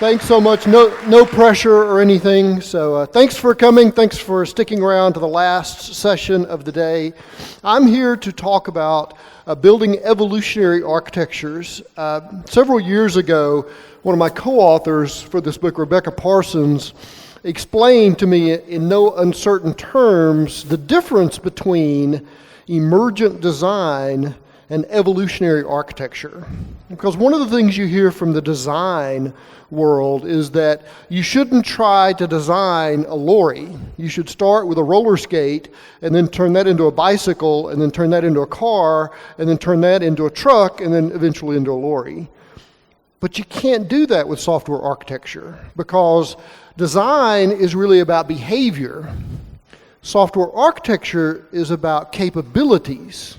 Thanks so much. No pressure or anything. So thanks for coming. Thanks for sticking around to the last session of the day. I'm here to talk about building evolutionary architectures. Several years ago, one of my co-authors for this book, Rebecca Parsons, explained to me in no uncertain terms the difference between emergent design and evolutionary architecture. Because one of the things you hear from the design world is that you shouldn't try to design a lorry. You should start with a roller skate and then turn that into a bicycle and then turn that into a car and then turn that into a truck and then eventually into a lorry. But you can't do that with software architecture because design is really about behavior. Software architecture is about capabilities,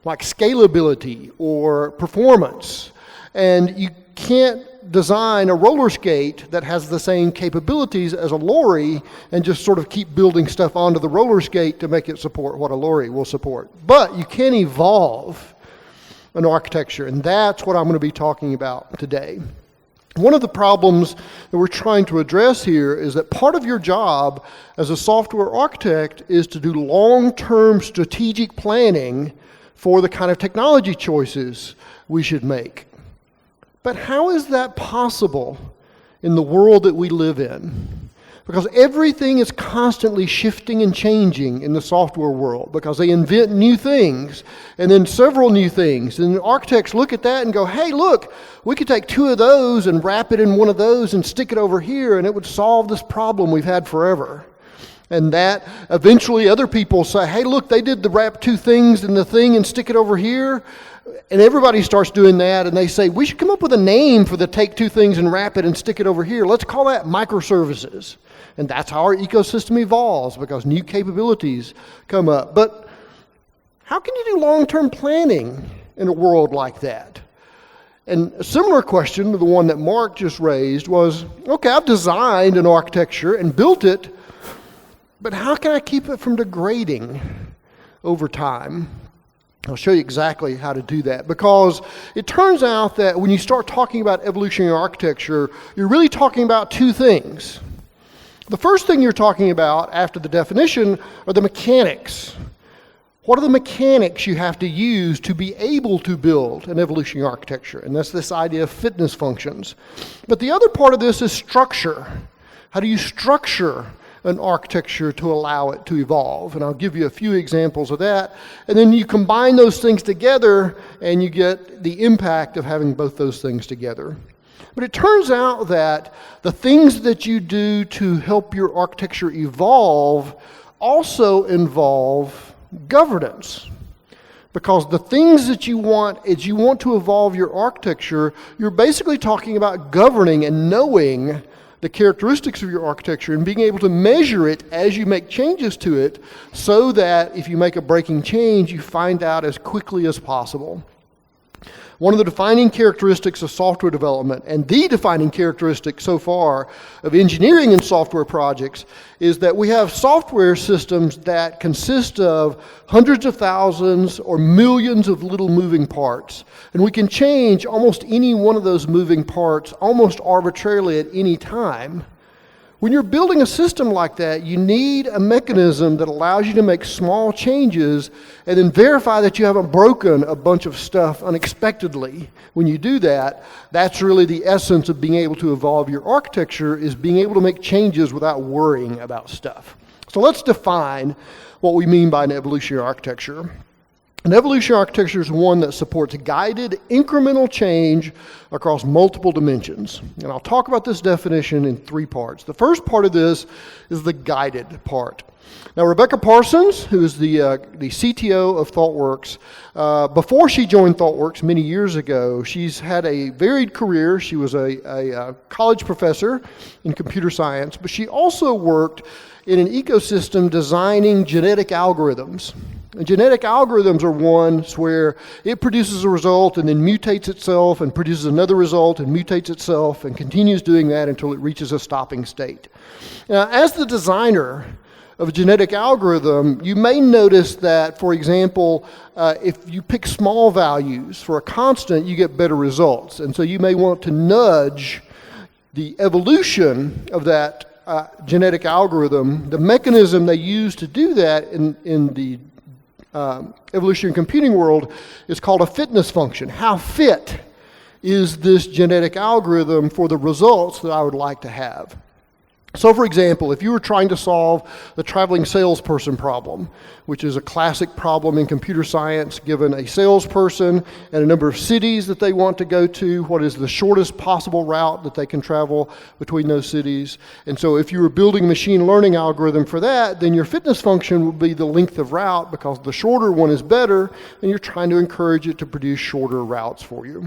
like scalability or performance. And you can't design a roller skate that has the same capabilities as a lorry and just sort of keep building stuff onto the roller skate to make it support what a lorry will support. But you can evolve an architecture, and that's what I'm going to be talking about today. One of the problems that we're trying to address here is that part of your job as a software architect is to do long-term strategic planning for the kind of technology choices we should make. But how is that possible in the world that we live in? Because everything is constantly shifting and changing in the software world because they invent new things and then several new things. And architects look at that and go, hey, look, we could take two of those and wrap it in one of those and stick it over here and it would solve this problem we've had forever. And that eventually other people say, hey, look, they did the wrap two things in the thing and stick it over here. And everybody starts doing that, and they say, we should come up with a name for the take two things and wrap it and stick it over here. Let's call that microservices. And that's how our ecosystem evolves, because new capabilities come up. But how can you do long-term planning in a world like that? And a similar question to the one that Mark just raised was, okay, I've designed an architecture and built it, but how can I keep it from degrading over time? I'll show you exactly how to do that, because it turns out that when you start talking about evolutionary architecture, you're really talking about two things. The first thing you're talking about after the definition are the mechanics. What are the mechanics you have to use to be able to build an evolutionary architecture? And that's this idea of fitness functions. But the other part of this is structure. How do you structure an architecture to allow it to evolve? And I'll give you a few examples of that. And then you combine those things together and you get the impact of having both those things together. But it turns out that the things that you do to help your architecture evolve also involve governance. Because the things that you want, as you want to evolve your architecture, you're basically talking about governing and knowing the characteristics of your architecture and being able to measure it as you make changes to it so that if you make a breaking change, you find out as quickly as possible. One of the defining characteristics of software development, and the defining characteristic so far of engineering and software projects, is that we have software systems that consist of hundreds of thousands or millions of little moving parts. And we can change almost any one of those moving parts almost arbitrarily at any time. When you're building a system like that, you need a mechanism that allows you to make small changes and then verify that you haven't broken a bunch of stuff unexpectedly. When you do that, that's really the essence of being able to evolve your architecture, is being able to make changes without worrying about stuff. So let's define what we mean by an evolutionary architecture. An evolutionary architecture is one that supports guided incremental change across multiple dimensions. And I'll talk about this definition in three parts. The first part of this is the guided part. Now, Rebecca Parsons, who is the CTO of ThoughtWorks, before she joined ThoughtWorks many years ago, she's had a varied career. She was a college professor in computer science, but she also worked in an ecosystem designing genetic algorithms. And genetic algorithms are ones where it produces a result and then mutates itself and produces another result and mutates itself and continues doing that until it reaches a stopping state. Now, as the designer of a genetic algorithm, you may notice that, for example, if you pick small values for a constant, you get better results. And so you may want to nudge the evolution of that genetic algorithm, the mechanism they use to do that in the evolutionary computing world is called a fitness function. How fit is this genetic algorithm for the results that I would like to have? So for example, if you were trying to solve the traveling salesperson problem, which is a classic problem in computer science, given a salesperson and a number of cities that they want to go to, what is the shortest possible route that they can travel between those cities? And so if you were building a machine learning algorithm for that, then your fitness function would be the length of route, because the shorter one is better, and you're trying to encourage it to produce shorter routes for you.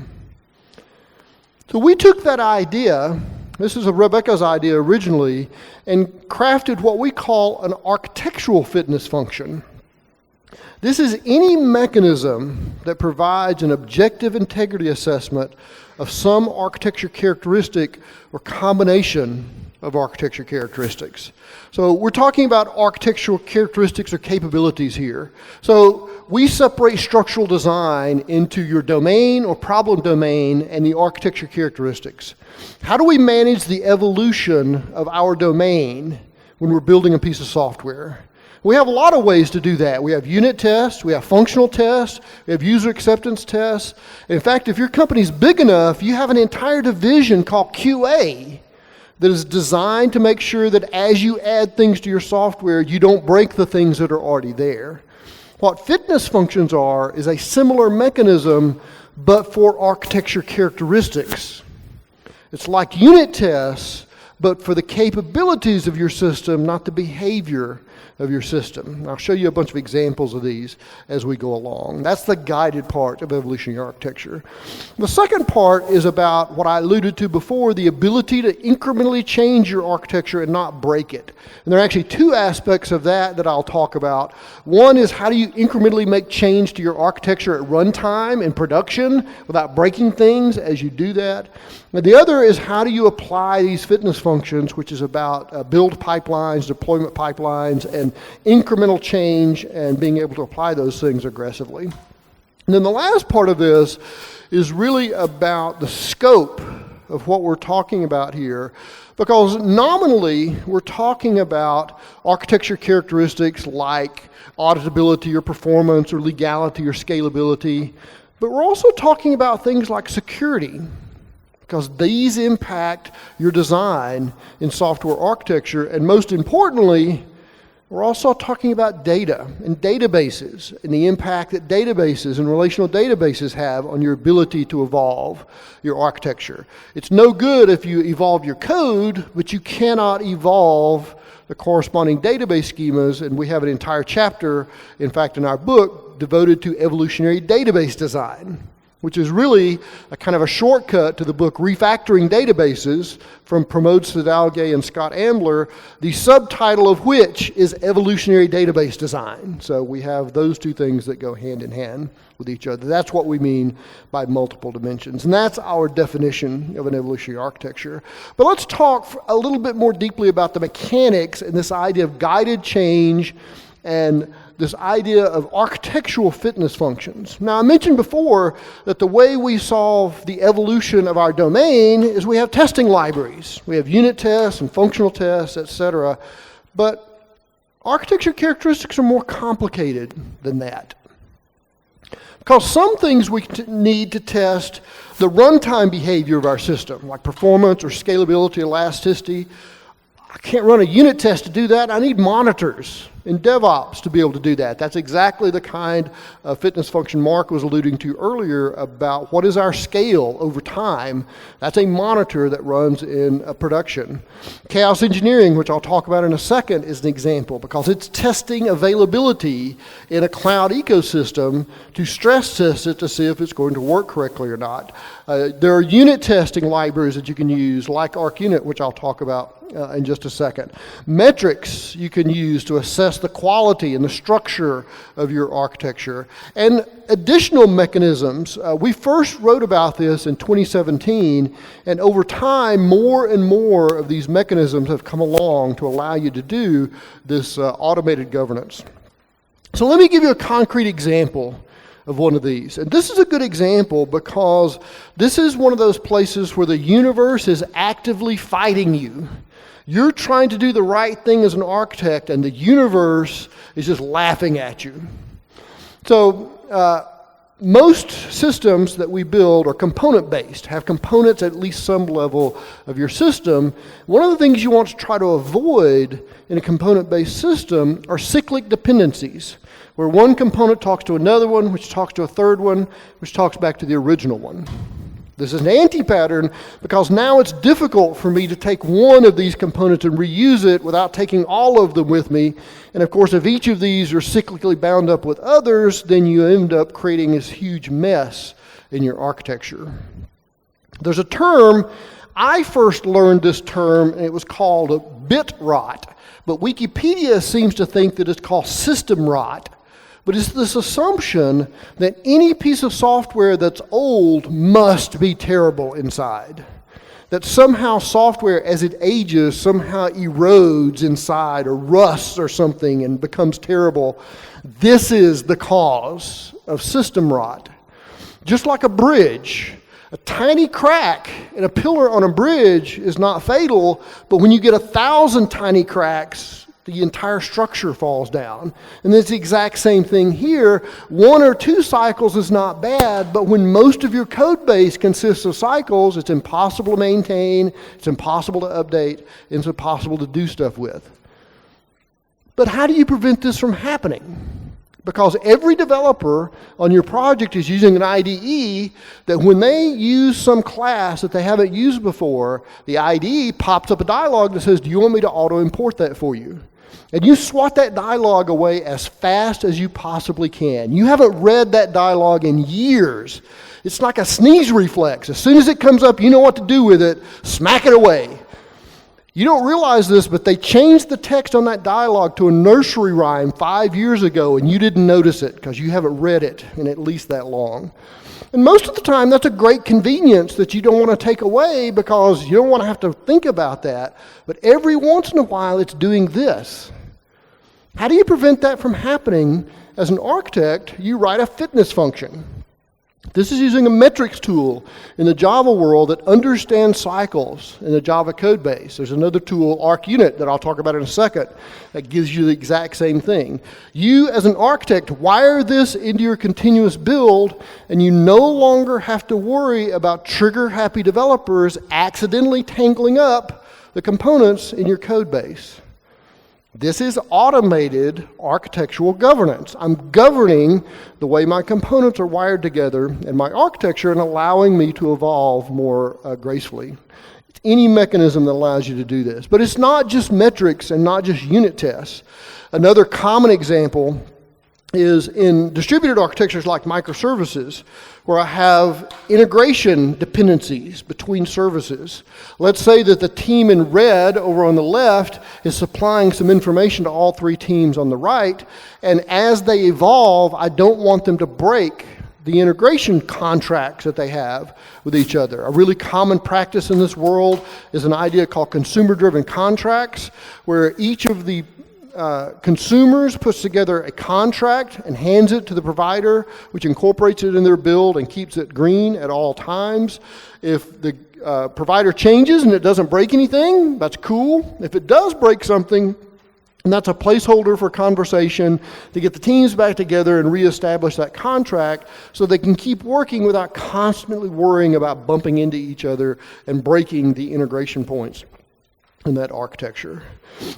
So we took that idea, this is Rebecca's idea originally, and crafted what we call an architectural fitness function. This is any mechanism that provides an objective integrity assessment of some architecture characteristic or combination of architecture characteristics. So we're talking about architectural characteristics or capabilities here. So we separate structural design into your domain or problem domain and the architecture characteristics. How do we manage the evolution of our domain when we're building a piece of software? We have a lot of ways to do that. We have unit tests, we have functional tests, we have user acceptance tests. In fact, if your company's big enough, you have an entire division called QA that is designed to make sure that as you add things to your software, you don't break the things that are already there. What fitness functions are is a similar mechanism, but for architecture characteristics. It's like unit tests, but for the capabilities of your system, not the behavior of your system. I'll show you a bunch of examples of these as we go along. That's the guided part of evolutionary architecture. The second part is about what I alluded to before, the ability to incrementally change your architecture and not break it. And there are actually two aspects of that I'll talk about. One is how do you incrementally make change to your architecture at runtime in production without breaking things as you do that. And the other is how do you apply these fitness functions, which is about build pipelines, deployment pipelines, and incremental change and being able to apply those things aggressively. And then the last part of this is really about the scope of what we're talking about here, because nominally we're talking about architecture characteristics like auditability or performance or legality or scalability, but we're also talking about things like security, because these impact your design in software architecture. And most importantly, we're also talking about data and databases and the impact that databases and relational databases have on your ability to evolve your architecture. It's no good if you evolve your code, but you cannot evolve the corresponding database schemas, and we have an entire chapter, in fact, in our book, devoted to evolutionary database design, which is really a kind of a shortcut to the book Refactoring Databases from Pramod Sadalge and Scott Ambler, the subtitle of which is Evolutionary Database Design. So we have those two things that go hand in hand with each other. That's what we mean by multiple dimensions. And that's our definition of an evolutionary architecture. But let's talk a little bit more deeply about the mechanics and this idea of guided change and this idea of architectural fitness functions. Now, I mentioned before that the way we solve the evolution of our domain is we have testing libraries. We have unit tests and functional tests, etc. But architecture characteristics are more complicated than that, because some things we need to test the runtime behavior of our system, like performance or scalability, elasticity. I can't run a unit test to do that. I need monitors in DevOps to be able to do that. That's exactly the kind of fitness function Mark was alluding to earlier about what is our scale over time. That's a monitor that runs in a production. Chaos engineering, which I'll talk about in a second, is an example, because it's testing availability in a cloud ecosystem to stress test it to see if it's going to work correctly or not. There are unit testing libraries that you can use, like ArcUnit, which I'll talk about in just a second. Metrics you can use to assess the quality and the structure of your architecture. And additional mechanisms. We first wrote about this in 2017, and over time, more and more of these mechanisms have come along to allow you to do this automated governance. So let me give you a concrete example of one of these. And this is a good example because this is one of those places where the universe is actively fighting you. You're trying to do the right thing as an architect, and the universe is just laughing at you. So most systems that we build are component-based, have components at least some level of your system. One of the things you want to try to avoid in a component-based system are cyclic dependencies, where one component talks to another one, which talks to a third one, which talks back to the original one. This is an anti-pattern because now it's difficult for me to take one of these components and reuse it without taking all of them with me. And of course, if each of these are cyclically bound up with others, then you end up creating this huge mess in your architecture. There's a term, I first learned this term, and it was called bit rot. But Wikipedia seems to think that it's called system rot. But it's this assumption that any piece of software that's old must be terrible inside. That somehow software, as it ages, somehow erodes inside or rusts or something and becomes terrible. This is the cause of system rot. Just like a bridge, a tiny crack in a pillar on a bridge is not fatal, but when you get 1,000 tiny cracks, the entire structure falls down. And it's the exact same thing here. 1 or 2 cycles is not bad, but when most of your code base consists of cycles, it's impossible to maintain, it's impossible to update, and it's impossible to do stuff with. But how do you prevent this from happening? Because every developer on your project is using an IDE that when they use some class that they haven't used before, the IDE pops up a dialog that says, do you want me to auto-import that for you? And you swat that dialog away as fast as you possibly can. You haven't read that dialog in years. It's like a sneeze reflex. As soon as it comes up, you know what to do with it. Smack it away. You don't realize this, but they changed the text on that dialogue to a nursery rhyme 5 years ago, and you didn't notice it because you haven't read it in at least that long. And most of the time, that's a great convenience that you don't want to take away because you don't want to have to think about that. But every once in a while, it's doing this. How do you prevent that from happening? As an architect, you write a fitness function. This is using a metrics tool in the Java world that understands cycles in the Java code base. There's another tool, ArcUnit, that I'll talk about in a second, that gives you the exact same thing. You, as an architect, wire this into your continuous build, and you no longer have to worry about trigger-happy developers accidentally tangling up the components in your code base. This is automated architectural governance. I'm governing the way my components are wired together in my architecture and allowing me to evolve more gracefully. It's any mechanism that allows you to do this. But it's not just metrics and not just unit tests. Another common example is in distributed architectures like microservices, where I have integration dependencies between services. Let's say that the team in red over on the left is supplying some information to all 3 teams on the right, and as they evolve, I don't want them to break the integration contracts that they have with each other. A really common practice in this world is an idea called consumer-driven contracts, where each of the consumers puts together a contract and hands it to the provider, which incorporates it in their build and keeps it green at all times. If the provider changes and it doesn't break anything, that's cool. If it does break something, and that's a placeholder for conversation to get the teams back together and reestablish that contract so they can keep working without constantly worrying about bumping into each other and breaking the integration points in that architecture.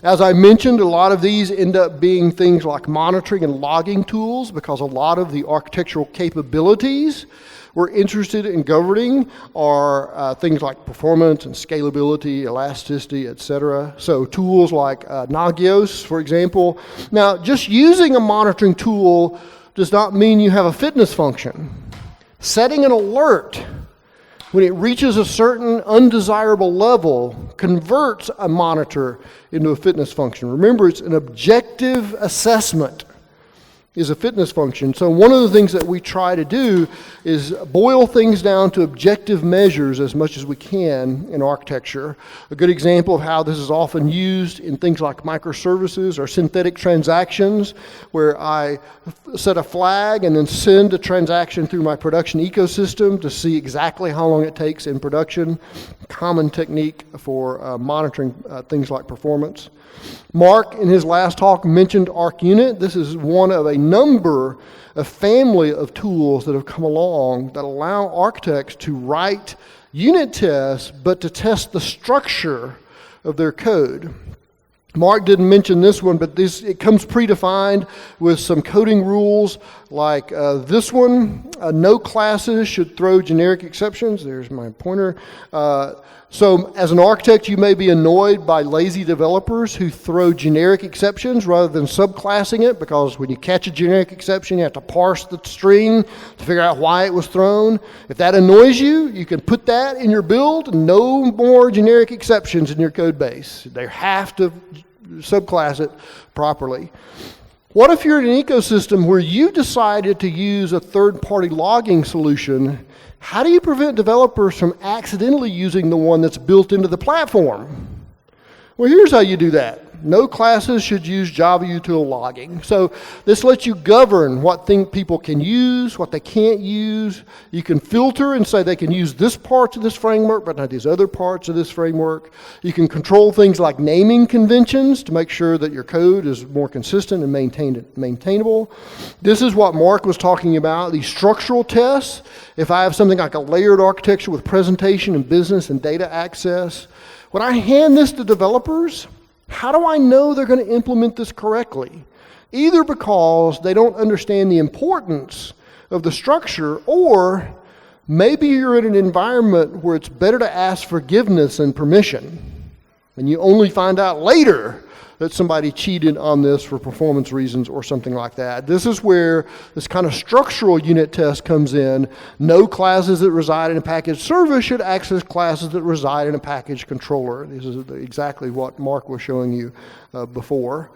As I mentioned, a lot of these end up being things like monitoring and logging tools because a lot of the architectural capabilities we're interested in governing are things like performance and scalability, elasticity, etc. So tools like Nagios, for example. Now, just using a monitoring tool does not mean you have a fitness function. Setting an alert when it reaches a certain undesirable level converts a monitor into a fitness function. Remember, it's an objective assessment. is a fitness function. So one of the things that we try to do is boil things down to objective measures as much as we can in architecture. A good example of how this is often used in things like microservices or synthetic transactions, where I set a flag and then send a transaction through my production ecosystem to see exactly how long it takes in production. Common technique for monitoring things like performance. Mark, in his last talk, mentioned ArcUnit. This is one of a number, a family of tools that have come along that allow architects to write unit tests, but to test the structure of their code. Mark didn't mention this one, but it comes predefined with some coding rules like this one. No classes should throw generic exceptions. There's my pointer. So as an architect, you may be annoyed by lazy developers who throw generic exceptions rather than subclassing it, because when you catch a generic exception, you have to parse the string to figure out why it was thrown. If that annoys you, you can put that in your build. No more generic exceptions in your code base. They have to subclass it properly. What if you're in an ecosystem where you decided to use a third-party logging solution? How do you prevent developers from accidentally using the one that's built into the platform? Well, here's how you do that. No classes should use Java util logging. So this lets you govern what people can use, what they can't use. You can filter and say they can use this part of this framework, but not these other parts of this framework. You can control things like naming conventions to make sure that your code is more consistent and maintainable. This is what Mark was talking about, these structural tests. If I have something like a layered architecture with presentation and business and data access, when I hand this to developers, how do I know they're going to implement this correctly? Either because they don't understand the importance of the structure, or maybe you're in an environment where it's better to ask forgiveness and permission, and you only find out later that somebody cheated on this for performance reasons or something like that. This is where this kind of structural unit test comes in. No classes that reside in a package service should access classes that reside in a package controller. This is exactly what Mark was showing you before.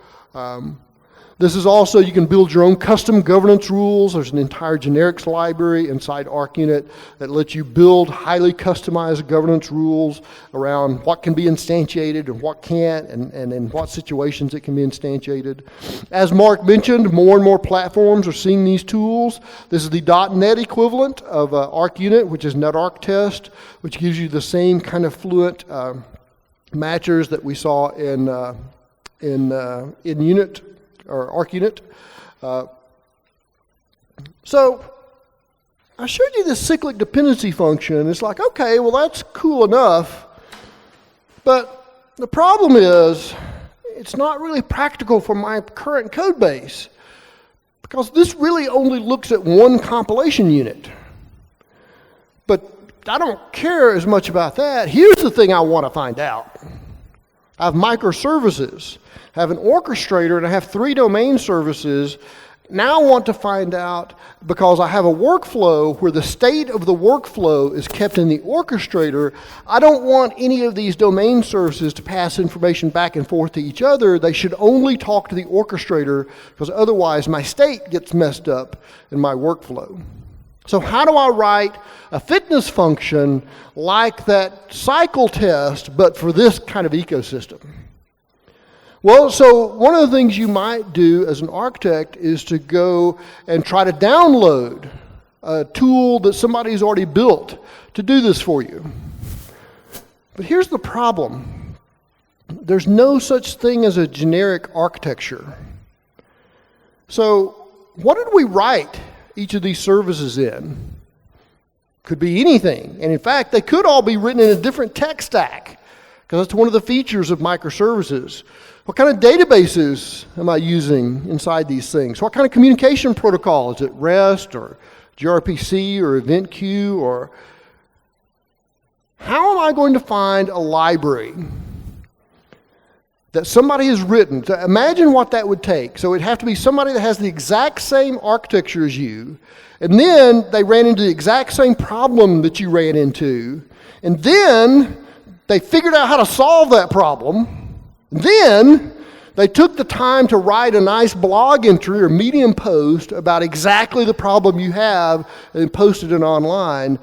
This is also, you can build your own custom governance rules. There's an entire generics library inside ArcUnit that lets you build highly customized governance rules around what can be instantiated and what can't, and in what situations it can be instantiated. As Mark mentioned, more and more platforms are seeing these tools. This is the .NET equivalent of ArcUnit, which is NetArcTest, which gives you the same kind of fluent matchers that we saw in Unit, or ArcUnit. So I showed you this cyclic dependency function. It's like, okay, well that's cool enough, but the problem is it's not really practical for my current code base, because this really only looks at one compilation unit. But I don't care as much about that. Here's the thing I want to find out. I have microservices, I have an orchestrator, and I have 3 domain services. Now I want to find out, because I have a workflow where the state of the workflow is kept in the orchestrator, I don't want any of these domain services to pass information back and forth to each other. They should only talk to the orchestrator, because otherwise my state gets messed up in my workflow. So how do I write a fitness function like that cycle test, but for this kind of ecosystem? Well, so one of the things you might do as an architect is to go and try to download a tool that somebody's already built to do this for you. But here's the problem. There's no such thing as a generic architecture. So what did we write each of these services in? Could be anything. And in fact, they could all be written in a different tech stack, because that's one of the features of microservices. What kind of databases am I using inside these things? What kind of communication protocol? Is it REST or gRPC or event queue? Or how am I going to find a library that somebody has written? So imagine what that would take. So it'd have to be somebody that has the exact same architecture as you, and then they ran into the exact same problem that you ran into, and then they figured out how to solve that problem. Then They took the time to write a nice blog entry or Medium post about exactly the problem you have and posted it online.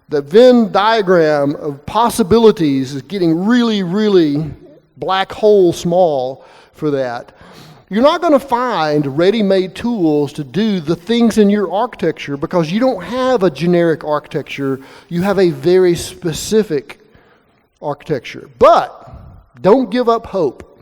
The Venn diagram of possibilities is getting really, really black hole small for that. You're not going to find ready-made tools to do the things in your architecture because you don't have a generic architecture. You have a very specific architecture. But don't give up hope.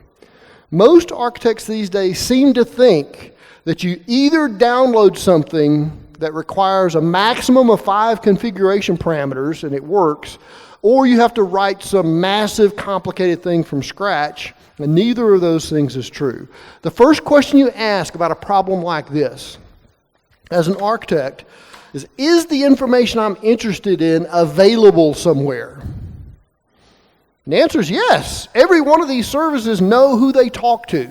Most architects these days seem to think that you either download something that requires a maximum of 5 configuration parameters and it works, or you have to write some massive complicated thing from scratch, and neither of those things is true. The first question you ask about a problem like this as an architect is the information I'm interested in available somewhere? And the answer is yes. Every one of these services know who they talk to.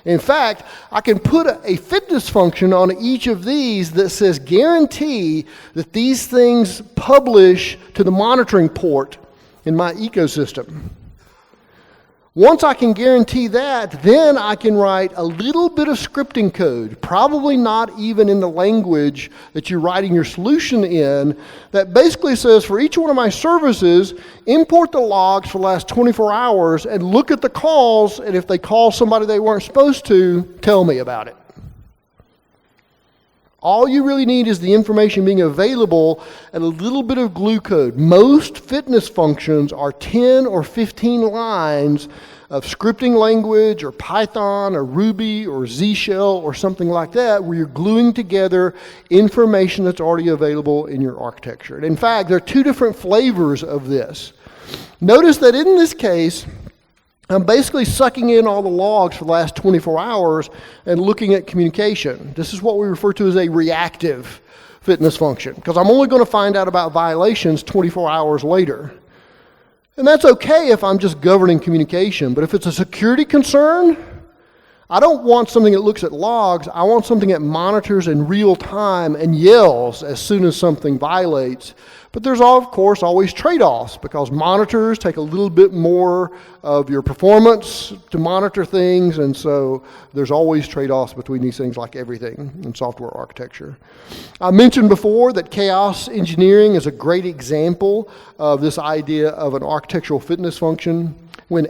In fact, I can put a fitness function on each of these that says guarantee that these things publish to the monitoring port in my ecosystem. Once I can guarantee that, then I can write a little bit of scripting code, probably not even in the language that you're writing your solution in, that basically says for each one of my services, import the logs for the last 24 hours and look at the calls, and if they call somebody they weren't supposed to, tell me about it. All you really need is the information being available and a little bit of glue code. Most fitness functions are 10 or 15 lines of scripting language or Python or Ruby or Z Shell or something like that where you're gluing together information that's already available in your architecture. And in fact, there are 2 different flavors of this. Notice that in this case, I'm basically sucking in all the logs for the last 24 hours and looking at communication. This is what we refer to as a reactive fitness function, because I'm only going to find out about violations 24 hours later. And that's okay if I'm just governing communication, but if it's a security concern, I don't want something that looks at logs. I want something that monitors in real time and yells as soon as something violates. But there's, of course, always trade-offs, because monitors take a little bit more of your performance to monitor things, and so there's always trade-offs between these things, like everything in software architecture. I mentioned before that chaos engineering is a great example of this idea of an architectural fitness function. When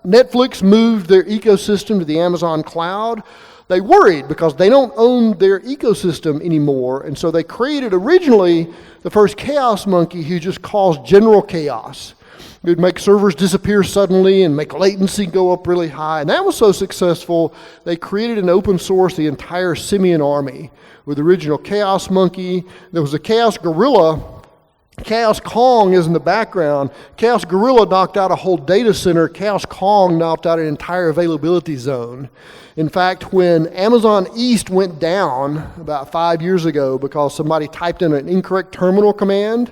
Netflix moved their ecosystem to the Amazon cloud, they worried because they don't own their ecosystem anymore, and so they created originally the first chaos monkey who just caused general chaos. It would make servers disappear suddenly and make latency go up really high, and that was so successful they created and open sourced the entire simian army with the original chaos monkey. There was a chaos gorilla. Chaos Kong is in the background. Chaos Gorilla knocked out a whole data center. Chaos Kong knocked out an entire availability zone. In fact, when Amazon East went down about 5 years ago because somebody typed in an incorrect terminal command,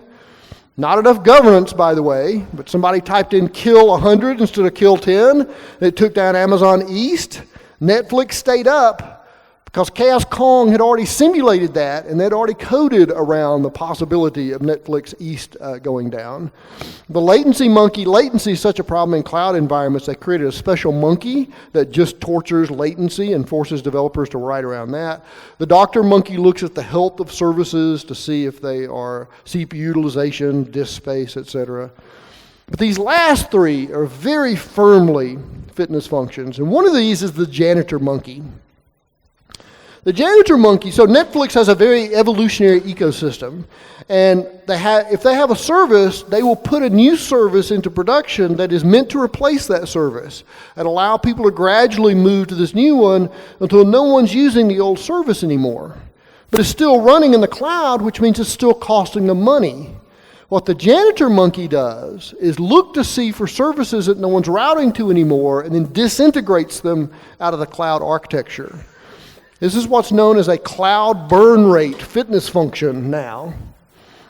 not enough governance, by the way, but somebody typed in kill 100 instead of kill 10, it took down Amazon East. Netflix stayed up because Chaos Kong had already simulated that, and they'd already coded around the possibility of Netflix East going down. The latency monkey, latency is such a problem in cloud environments, they created a special monkey that just tortures latency and forces developers to write around that. The doctor monkey looks at the health of services to see if they are CPU utilization, disk space, etc. But these last 3 are very firmly fitness functions, and one of these is the janitor monkey. The janitor monkey, so Netflix has a very evolutionary ecosystem, and if they have a service, they will put a new service into production that is meant to replace that service and allow people to gradually move to this new one until no one's using the old service anymore. But it's still running in the cloud, which means it's still costing them money. What the janitor monkey does is look to see for services that no one's routing to anymore and then disintegrates them out of the cloud architecture. This is what's known as a cloud burn rate fitness function now.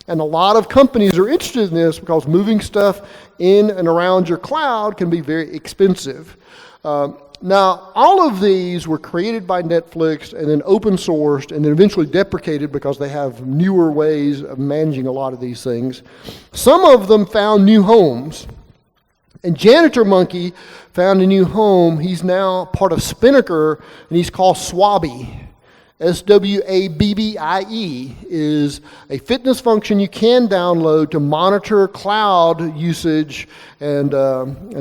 And a lot of companies are interested in this because moving stuff in and around your cloud can be very expensive. Now, all of these were created by Netflix and then open sourced and then eventually deprecated because they have newer ways of managing a lot of these things. Some of them found new homes. And Janitor Monkey found a new home. He's now part of Spinnaker, and he's called Swabby. SWABBIE is a fitness function you can download to monitor cloud usage and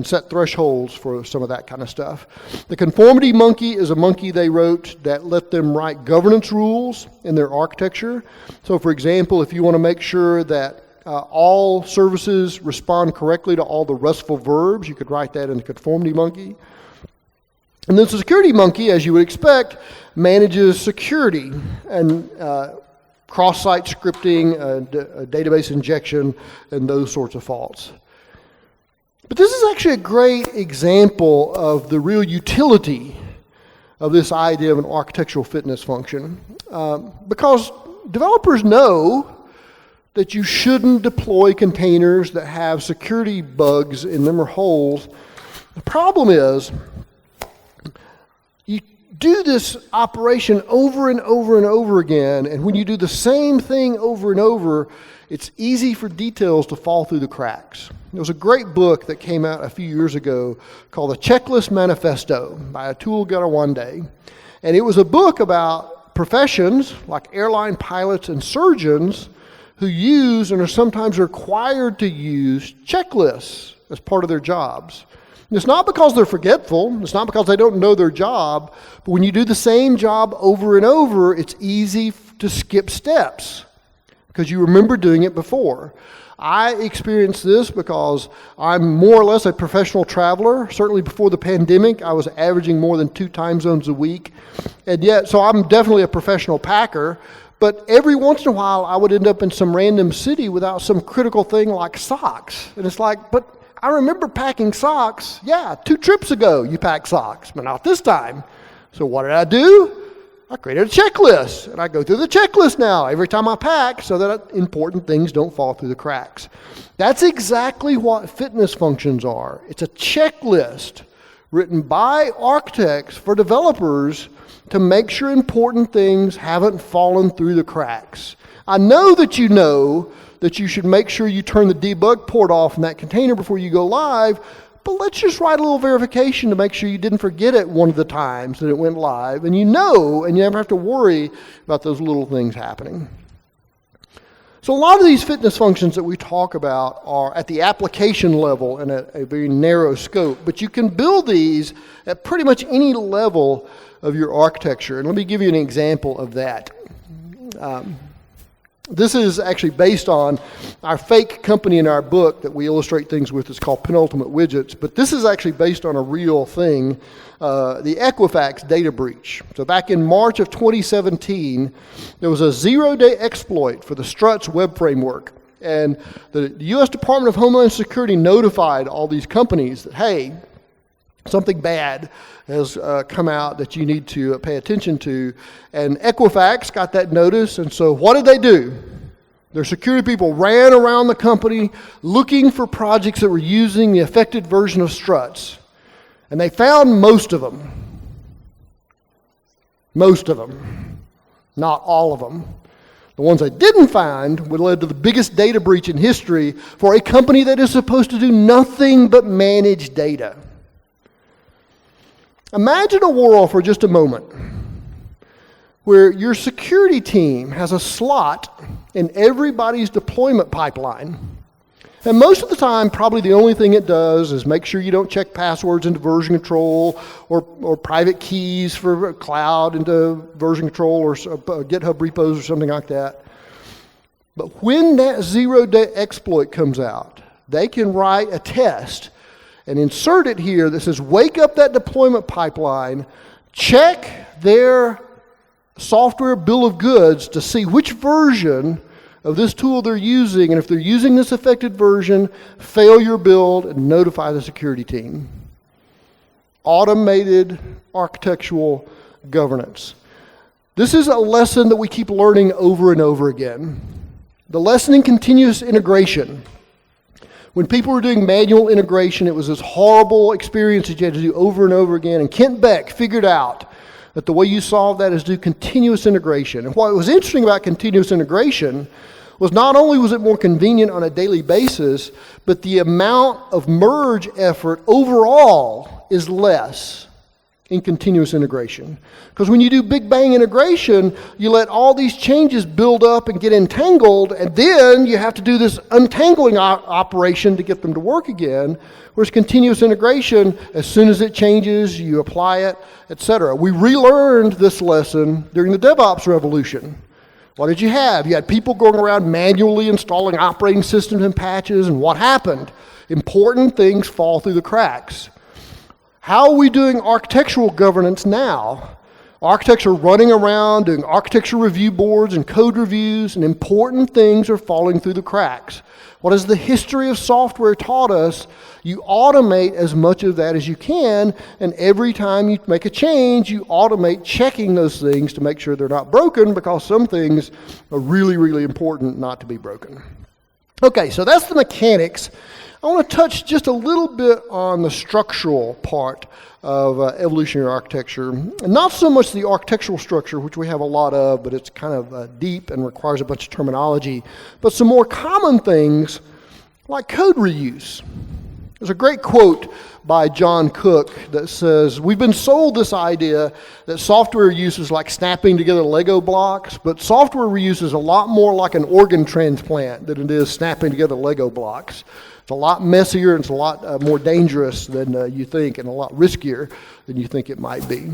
set thresholds for some of that kind of stuff. The Conformity Monkey is a monkey they wrote that let them write governance rules in their architecture. So for example, if you want to make sure that all services respond correctly to all the RESTful verbs, you could write that in the Conformity Monkey. And then the Security Monkey, as you would expect, manages security and cross-site scripting, database injection, and those sorts of faults. But this is actually a great example of the real utility of this idea of an architectural fitness function, because developers know that you shouldn't deploy containers that have security bugs in them or holes. The problem is, you do this operation over and over and over again, and when you do the same thing over and over, it's easy for details to fall through the cracks. There was a great book that came out a few years ago called The Checklist Manifesto by Atul Gawande, and it was a book about professions like airline pilots and surgeons who use and are sometimes required to use checklists as part of their jobs. And it's not because they're forgetful, it's not because they don't know their job, but when you do the same job over and over, it's easy to skip steps because you remember doing it before. I experienced this because I'm more or less a professional traveler. Certainly before the pandemic, I was averaging more than 2 time zones a week. And yet, so I'm definitely a professional packer. But every once in a while, I would end up in some random city without some critical thing like socks. And it's like, but I remember packing socks. Yeah, 2 trips ago you packed socks, but not this time. So what did I do? I created a checklist, and I go through the checklist now every time I pack so that important things don't fall through the cracks. That's exactly what fitness functions are. It's a checklist written by architects for developers to make sure important things haven't fallen through the cracks. I know that you should make sure you turn the debug port off in that container before you go live, but let's just write a little verification to make sure you didn't forget it one of the times that it went live, and you never have to worry about those little things happening. So a lot of these fitness functions that we talk about are at the application level and at a very narrow scope, but you can build these at pretty much any level of your architecture. And let me give you an example of that. This is actually based on our fake company in our book that we illustrate things with. It's called Penultimate Widgets, but this is actually based on a real thing, the Equifax data breach. So back in March of 2017, there was a 0-day exploit for the Struts web framework. And the U.S. Department of Homeland Security notified all these companies that, hey, something bad has come out that you need to pay attention to. And Equifax got that notice, and so what did they do? Their security people ran around the company looking for projects that were using the affected version of Struts. And they found most of them. Most of them. Not all of them. The ones they didn't find would lead to the biggest data breach in history for a company that is supposed to do nothing but manage data. Imagine a world for just a moment where your security team has a slot in everybody's deployment pipeline. And most of the time, probably the only thing it does is make sure you don't check passwords into version control or private keys for cloud into version control or GitHub repos or something like that. But when that 0-day exploit comes out, they can write a test and insert it here that says, wake up that deployment pipeline, check their software bill of goods to see which version of this tool they're using, and if they're using this affected version, fail your build and notify the security team. Automated architectural governance. This is a lesson that we keep learning over and over again. The lesson in continuous integration. When people were doing manual integration, it was this horrible experience that you had to do over and over again. And Kent Beck figured out that the way you solve that is do continuous integration. And what was interesting about continuous integration was not only was it more convenient on a daily basis, but the amount of merge effort overall is less in continuous integration. Because when you do big bang integration, you let all these changes build up and get entangled, and then you have to do this untangling operation to get them to work again. Whereas continuous integration, as soon as it changes, you apply it, etc. We relearned this lesson during the DevOps revolution. What did you have? You had people going around manually installing operating systems and patches, and what happened? Important things fall through the cracks. How are we doing architectural governance now? Architects are running around doing architecture review boards and code reviews, and important things are falling through the cracks. What has the history of software taught us? You automate as much of that as you can, and every time you make a change, you automate checking those things to make sure they're not broken, because some things are really, really important not to be broken. Okay, so that's the mechanics. I want to touch just a little bit on the structural part of evolutionary architecture. And not so much the architectural structure, which we have a lot of, but it's kind of deep and requires a bunch of terminology, but some more common things like code reuse. There's a great quote by John Cook that says, "We've been sold this idea that software use is like snapping together Lego blocks, but software reuse is a lot more like an organ transplant than it is snapping together Lego blocks. It's a lot messier and it's a lot more dangerous than you think, and a lot riskier than you think it might be."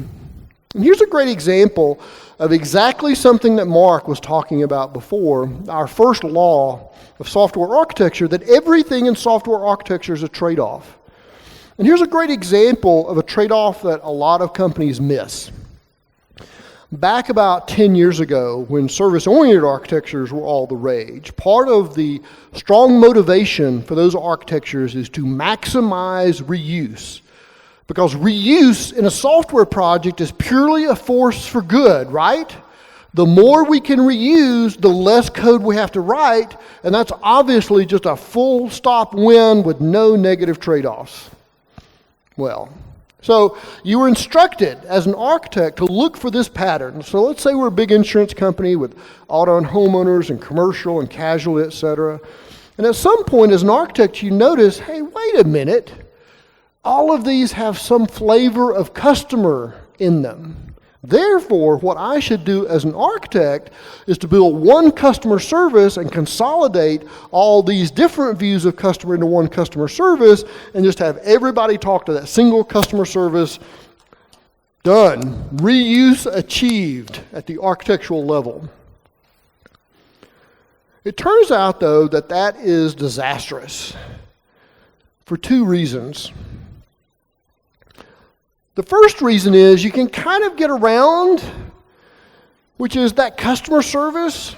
And here's a great example of exactly something that Mark was talking about before, our first law of software architecture, that everything in software architecture is a trade-off. And here's a great example of a trade-off that a lot of companies miss. Back about 10 years ago, when service-oriented architectures were all the rage, part of the strong motivation for those architectures is to maximize reuse. Because reuse in a software project is purely a force for good, right? The more we can reuse, the less code we have to write, and that's obviously just a full stop win with no negative trade-offs. Well, so you were instructed as an architect to look for this pattern. So let's say we're a big insurance company with auto and homeowners and commercial and casualty, etc. And at some point as an architect, you notice, hey, wait a minute. All of these have some flavor of customer in them. Therefore, what I should do as an architect is to build one customer service and consolidate all these different views of customer into one customer service, and just have everybody talk to that single customer service. Done. Reuse achieved at the architectural level. It turns out, though, that that is disastrous for two reasons. The first reason is you can kind of get around, which is that customer service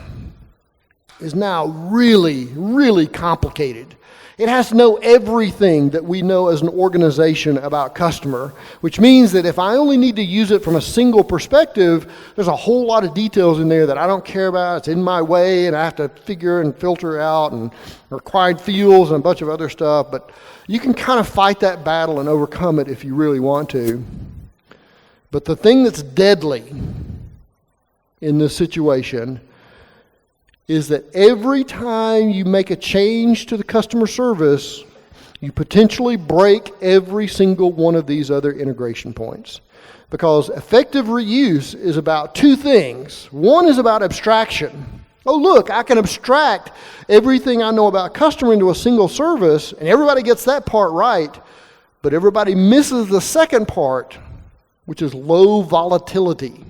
is now really, really complicated. It has to know everything that we know as an organization about customer, which means that if I only need to use it from a single perspective, there's a whole lot of details in there that I don't care about. It's in my way, and I have to figure and filter out, and required fields and a bunch of other stuff. But you can kind of fight that battle and overcome it if you really want to. But the thing that's deadly in this situation is that every time you make a change to the customer service, you potentially break every single one of these other integration points. Because effective reuse is about two things. One is about abstraction. Oh, look, I can abstract everything I know about customer into a single service, and everybody gets that part right, but everybody misses the second part, which is low volatility.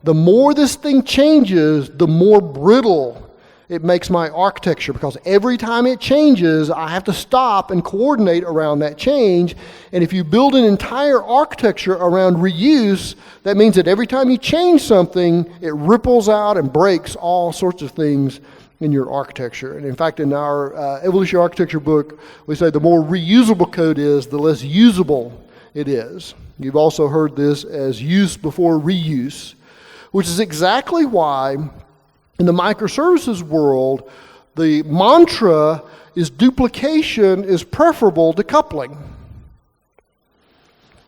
The more this thing changes, the more brittle it makes my architecture, because every time it changes, I have to stop and coordinate around that change. And if you build an entire architecture around reuse, that means that every time you change something, it ripples out and breaks all sorts of things in your architecture. And in fact, in our evolutionary architecture book, we say the more reusable code is, the less usable it is. You've also heard this as use before reuse, which is exactly why in the microservices world, the mantra is duplication is preferable to coupling.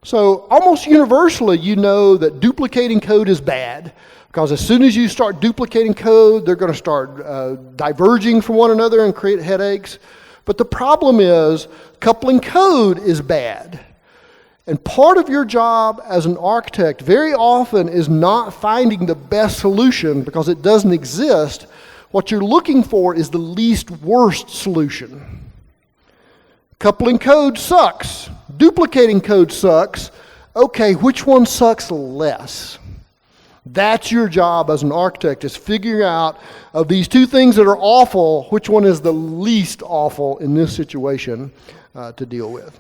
So almost universally, you know that duplicating code is bad. Because as soon as you start duplicating code, they're going to start diverging from one another and create headaches. But the problem is coupling code is bad. And part of your job as an architect very often is not finding the best solution because it doesn't exist. What you're looking for is the least worst solution. Coupling code sucks. Duplicating code sucks. Okay, which one sucks less? That's your job as an architect, is figuring out of these two things that are awful, which one is the least awful in this situation to deal with.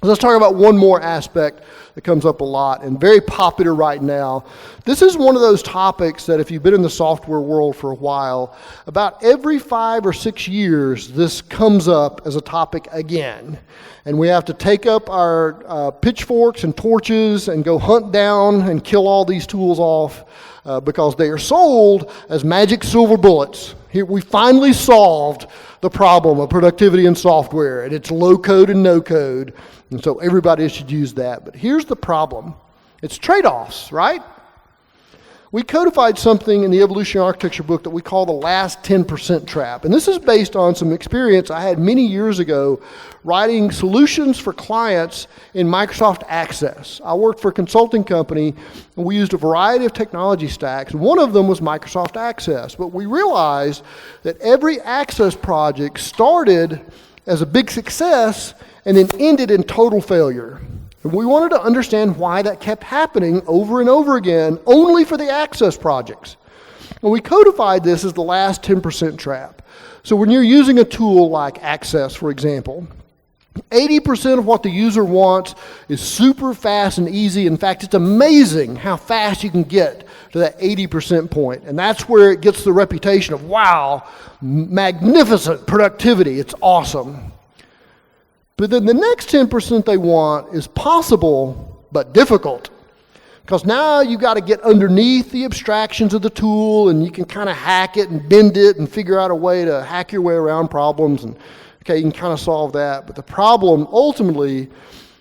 Let's talk about one more aspect that comes up a lot and very popular right now. This is one of those topics that if you've been in the software world for a while, about every 5 or 6 years, this comes up as a topic again. And we have to take up our pitchforks and torches and go hunt down and kill all these tools off because they are sold as magic silver bullets. Here we finally solved the problem of productivity in software, and it's low code and no code. And so everybody should use that. But here's the problem. It's trade-offs, right? We codified something in the Evolutionary Architecture book that we call the last 10% trap. And this is based on some experience I had many years ago writing solutions for clients in Microsoft Access. I worked for a consulting company, and we used a variety of technology stacks. One of them was Microsoft Access. But we realized that every Access project started as a big success and then ended in total failure. And we wanted to understand why that kept happening over and over again, only for the Access projects. And we codified this as the last 10% trap. So when you're using a tool like Access, for example, 80% of what the user wants is super fast and easy. In fact, it's amazing how fast you can get to that 80% point. And that's where it gets the reputation of, wow, magnificent productivity. It's awesome. But then the next 10% they want is possible, but difficult. Because now you got to get underneath the abstractions of the tool, and you can kind of hack it and bend it and figure out a way to hack your way around problems. And okay, you can kind of solve that. But the problem ultimately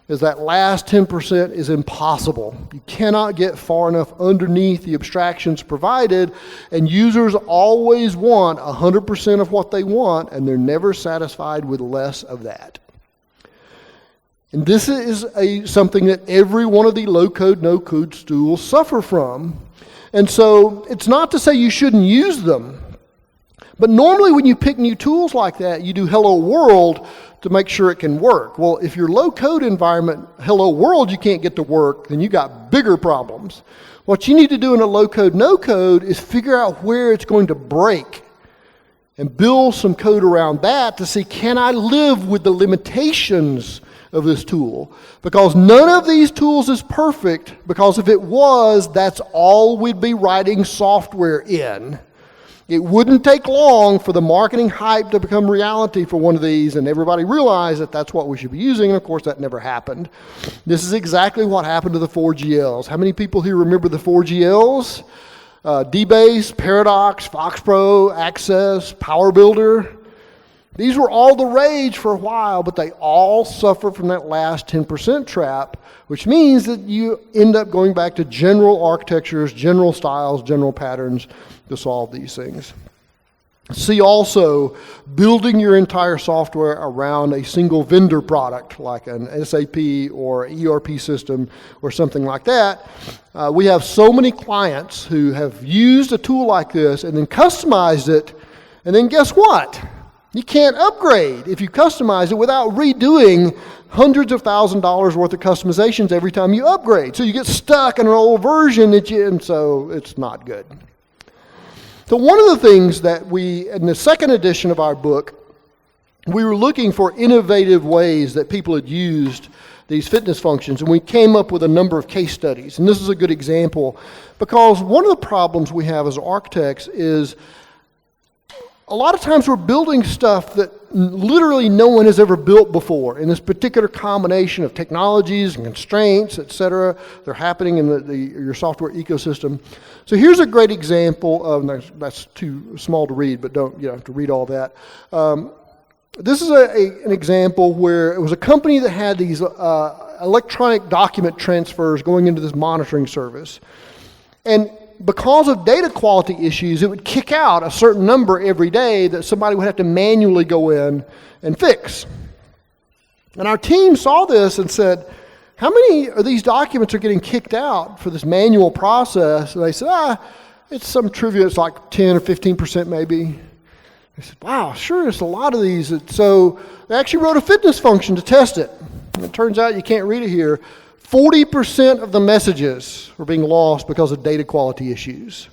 is that last 10% is impossible. You cannot get far enough underneath the abstractions provided, and users always want 100% of what they want, and they're never satisfied with less of that. And this is something that every one of the low-code, no-code tools suffer from. And so it's not to say you shouldn't use them. But normally when you pick new tools like that, you do Hello World to make sure it can work. Well, if your low-code environment, Hello World, you can't get to work, then you got bigger problems. What you need to do in a low-code, no-code is figure out where it's going to break and build some code around that to see, can I live with the limitations of this tool? Because none of these tools is perfect, because if it was, that's all we'd be writing software in. It wouldn't take long for the marketing hype to become reality for one of these, and everybody realized that that's what we should be using, and of course that never happened. This is exactly what happened to the 4GLs. How many people here remember the 4GLs? DBase, Paradox, FoxPro, Access, PowerBuilder. These were all the rage for a while, but they all suffer from that last 10% trap, which means that you end up going back to general architectures, general styles, general patterns to solve these things. See also building your entire software around a single vendor product like an SAP or ERP system or something like that. We have so many clients who have used a tool like this and then customized it, and then guess what? You can't upgrade if you customize it without redoing hundreds of $1,000s worth of customizations every time you upgrade. So you get stuck in an old version, and so it's not good. So one of the things that in the second edition of our book, we were looking for innovative ways that people had used these fitness functions, and we came up with a number of case studies. And this is a good example, because one of the problems we have as architects is a lot of times we're building stuff that literally no one has ever built before in this particular combination of technologies and constraints, etc. They're happening in your software ecosystem. So here's a great example of, that's too small to read, but you don't have to read all that. This is an example where it was a company that had these electronic document transfers going into this monitoring service. And because of data quality issues, it would kick out a certain number every day that somebody would have to manually go in and fix. And our team saw this and said, how many of these documents are getting kicked out for this manual process? And they said, it's some trivia, it's like 10 or 15% maybe. They said, wow, sure, it's a lot of these. So they actually wrote a fitness function to test it. And it turns out, you can't read it here, 40% of the messages were being lost because of data quality issues.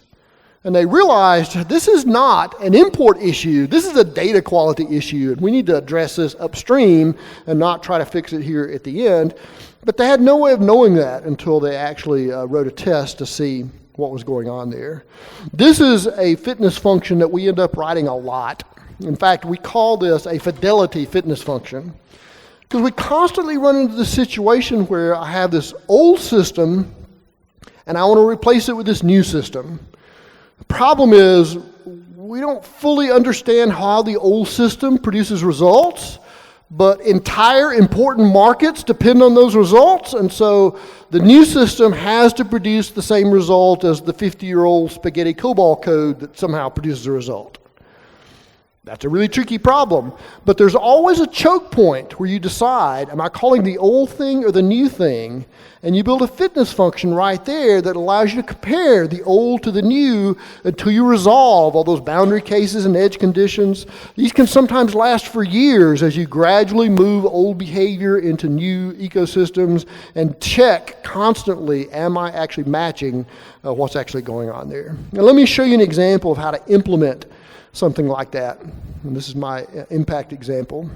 And they realized this is not an import issue, this is a data quality issue, and we need to address this upstream and not try to fix it here at the end. But they had no way of knowing that until they actually wrote a test to see what was going on there. This is a fitness function that we end up writing a lot. In fact, we call this a fidelity fitness function, because we constantly run into the situation where I have this old system and I want to replace it with this new system. The problem is we don't fully understand how the old system produces results, but entire important markets depend on those results, and so the new system has to produce the same result as the 50-year-old spaghetti COBOL code that somehow produces a result. That's a really tricky problem, but there's always a choke point where you decide, am I calling the old thing or the new thing? And you build a fitness function right there that allows you to compare the old to the new until you resolve all those boundary cases and edge conditions. These can sometimes last for years as you gradually move old behavior into new ecosystems and check constantly, am I actually matching what's actually going on there? Now let me show you an example of how to implement something like that. And this is my impact example.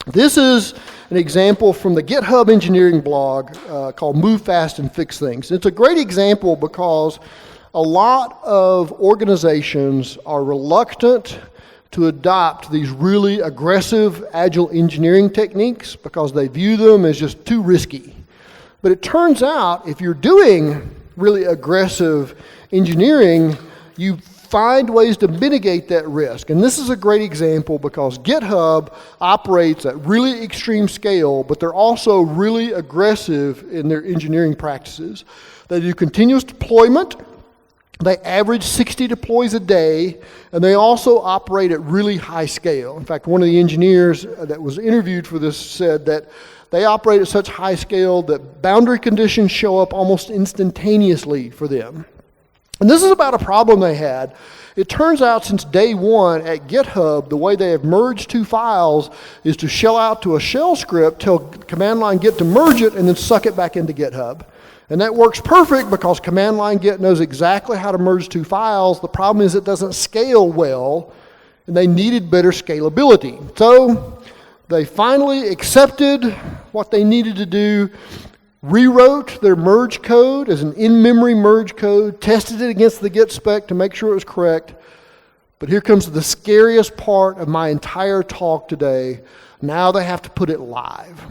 This is an example from the GitHub engineering blog called Move Fast and Fix Things. It's a great example because a lot of organizations are reluctant to adopt these really aggressive agile engineering techniques because they view them as just too risky. But it turns out if you're doing really aggressive engineering, you find ways to mitigate that risk. And this is a great example because GitHub operates at really extreme scale, but they're also really aggressive in their engineering practices. They do continuous deployment. They average 60 deploys a day, and they also operate at really high scale. In fact, one of the engineers that was interviewed for this said that they operate at such high scale that boundary conditions show up almost instantaneously for them. And this is about a problem they had. It turns out since day one at GitHub, the way they have merged two files is to shell out to a shell script, tell command line Git to merge it, and then suck it back into GitHub. And that works perfect because command line Git knows exactly how to merge two files. The problem is it doesn't scale well, and they needed better scalability. So they finally accepted what they needed to do, rewrote their merge code as an in-memory merge code, tested it against the Git spec to make sure it was correct. But here comes the scariest part of my entire talk today. Now they have to put it live.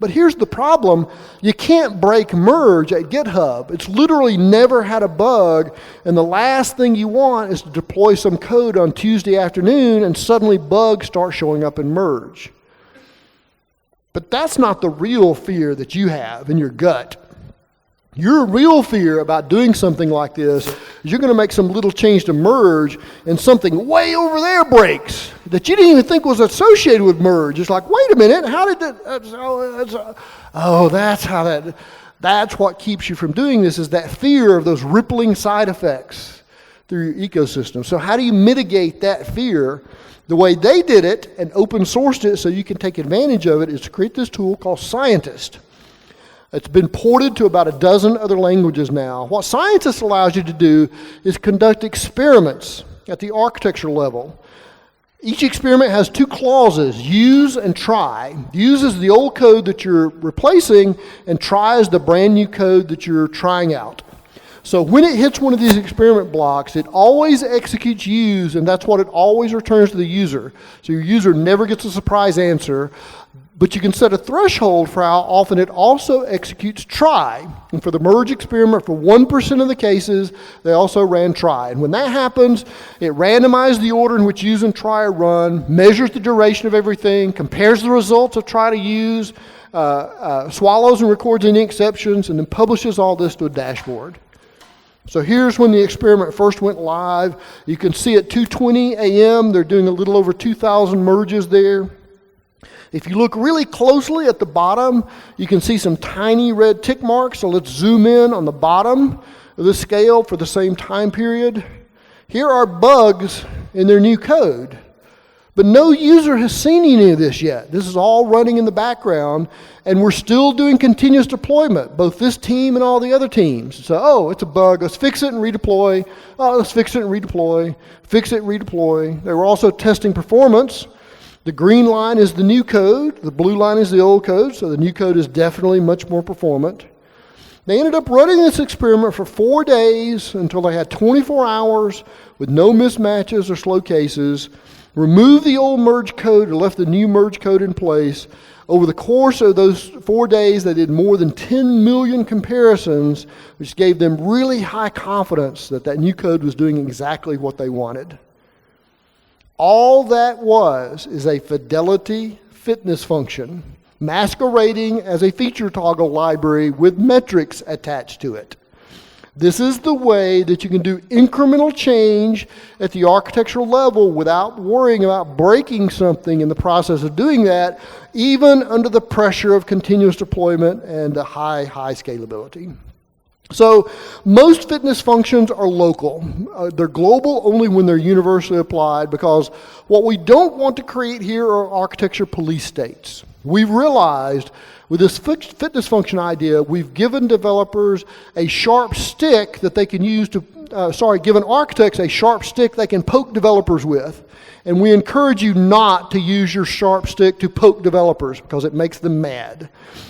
But here's the problem. You can't break merge at GitHub. It's literally never had a bug, and the last thing you want is to deploy some code on Tuesday afternoon and suddenly bugs start showing up in merge. But that's not the real fear that you have in your gut. Your real fear about doing something like this is you're going to make some little change to merge and something way over there breaks that you didn't even think was associated with merge. It's like, wait a minute, how did that? That's how that. That's what keeps you from doing this, is that fear of those rippling side effects through your ecosystem. So how do you mitigate that fear? The way they did it and open sourced it so you can take advantage of it is to create this tool called Scientist. It's been ported to about a dozen other languages now. What Scientist allows you to do is conduct experiments at the architecture level. Each experiment has two clauses, use and try. Use is the old code that you're replacing, and try is the brand new code that you're trying out. So when it hits one of these experiment blocks, it always executes use, and that's what it always returns to the user. So your user never gets a surprise answer, but you can set a threshold for how often it also executes try. And for the merge experiment, for 1% of the cases, they also ran try. And when that happens, it randomizes the order in which use and try are run, measures the duration of everything, compares the results of try to use, swallows and records any exceptions, and then publishes all this to a dashboard. So here's when the experiment first went live. You can see at 2:20 a.m. they're doing a little over 2,000 merges there. If you look really closely at the bottom, you can see some tiny red tick marks. So let's zoom in on the bottom of the scale for the same time period. Here are bugs in their new code. But no user has seen any of this yet. This is all running in the background, and we're still doing continuous deployment, both this team and all the other teams. So, oh, it's a bug, let's fix it and redeploy. Oh, let's fix it and redeploy. Fix it, redeploy. They were also testing performance. The green line is the new code, the blue line is the old code, so the new code is definitely much more performant. They ended up running this experiment for 4 days until they had 24 hours with no mismatches or slow cases. Removed the old merge code and left the new merge code in place. Over the course of those 4 days, they did more than 10 million comparisons, which gave them really high confidence that that new code was doing exactly what they wanted. All that was is a fidelity fitness function masquerading as a feature toggle library with metrics attached to it. This is the way that you can do incremental change at the architectural level without worrying about breaking something in the process of doing that, even under the pressure of continuous deployment and the high scalability. So most fitness functions are local. They're global only when they're universally applied, because what we don't want to create here are architecture police states. We've realized with this fitness function idea, we've given developers a sharp stick that they can use to, given architects a sharp stick they can poke developers with. And we encourage you not to use your sharp stick to poke developers because it makes them mad.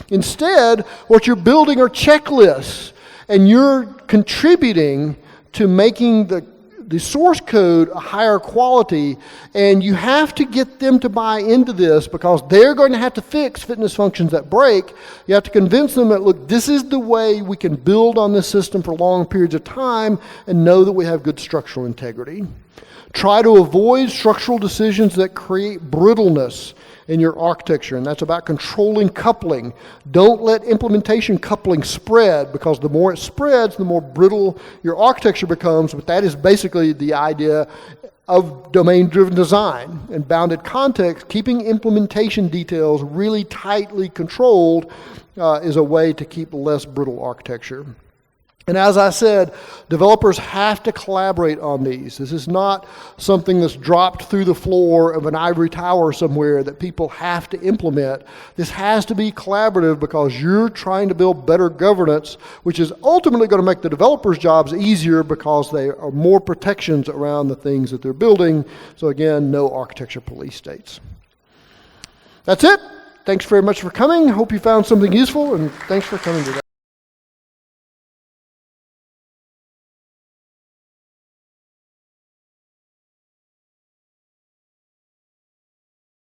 Instead, what you're building are checklists, and you're contributing to making the source code a higher quality, and you have to get them to buy into this because they're going to have to fix fitness functions that break. You have to convince them that, look, this is the way we can build on this system for long periods of time and know that we have good structural integrity. Try to avoid structural decisions that create brittleness in your architecture, and that's about controlling coupling. Don't let implementation coupling spread, because the more it spreads, the more brittle your architecture becomes. But that is basically the idea of domain-driven design and bounded context. Keeping implementation details really tightly controlled is a way to keep less brittle architecture. And as I said, developers have to collaborate on these. This is not something that's dropped through the floor of an ivory tower somewhere that people have to implement. This has to be collaborative because you're trying to build better governance, which is ultimately going to make the developers' jobs easier because there are more protections around the things that they're building. So again, no architecture police states. That's it. Thanks very much for coming. Hope you found something useful, and thanks for coming today.